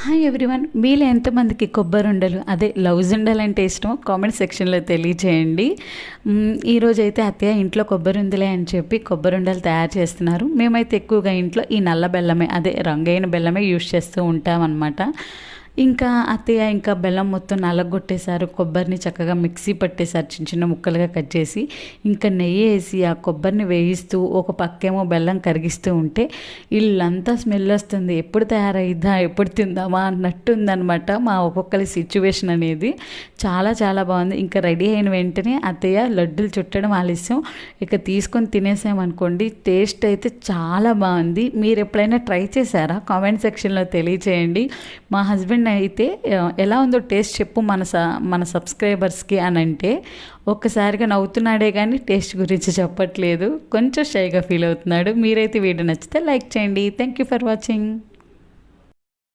Hi everyone, మీలో ఎంతమందికి కొబ్బరి ఉండలు అదే లవ్స్ ఉండాలంటే ఇష్టమో కామెంట్ సెక్షన్లో తెలియచేయండి. ఈరోజు అయితే అత్తయ్య ఇంట్లో కొబ్బరి ఉందిలే అని చెప్పి కొబ్బరి ఉండలు తయారు చేస్తున్నారు. మేమైతే ఎక్కువగా ఇంట్లో ఈ నల్ల బెల్లమే అదే రంగైన బెల్లమే యూజ్ చేస్తూ ఉంటాం అన్నమాట. ఇంకా అత్తయ్య ఇంకా బెల్లం మొత్తం నలగొట్టేశారు, కొబ్బరిని చక్కగా మిక్సీ పట్టేశారు చిన్న చిన్న ముక్కలుగా కట్ చేసి. ఇంకా నెయ్యి వేసి ఆ కొబ్బరిని వేయిస్తూ ఒక పక్కేమో బెల్లం కరిగిస్తూ ఉంటే ఇల్లంతా స్మెల్ వస్తుంది. ఎప్పుడు తయారైద్దా ఎప్పుడు తిందామా అన్నట్టు ఉందన్నమాట మా ఒక్కొక్కరి సిచ్యువేషన్ అనేది. చాలా చాలా బాగుంది. ఇంకా రెడీ అయిన వెంటనే అత్తయ్య లడ్డూలు చుట్టడం ఆలస్యం, ఇక తీసుకొని తినేసామనుకోండి. టేస్ట్ అయితే చాలా బాగుంది. మీరు ఎప్పుడైనా ట్రై చేశారా? కామెంట్ సెక్షన్లో తెలియచేయండి. మా హస్బెండ్ అయితే ఎలా ఉందో టేస్ట్ చెప్పు మన సబ్స్క్రైబర్స్కి అని అంటే ఒక్కసారిగా నవ్వుతున్నాడే కానీ టేస్ట్ గురించి చెప్పట్లేదు. కొంచెం షైగా ఫీల్ అవుతున్నాడు. మీరైతే వీడియో నచ్చితే లైక్ చేయండి. Thank you for watching.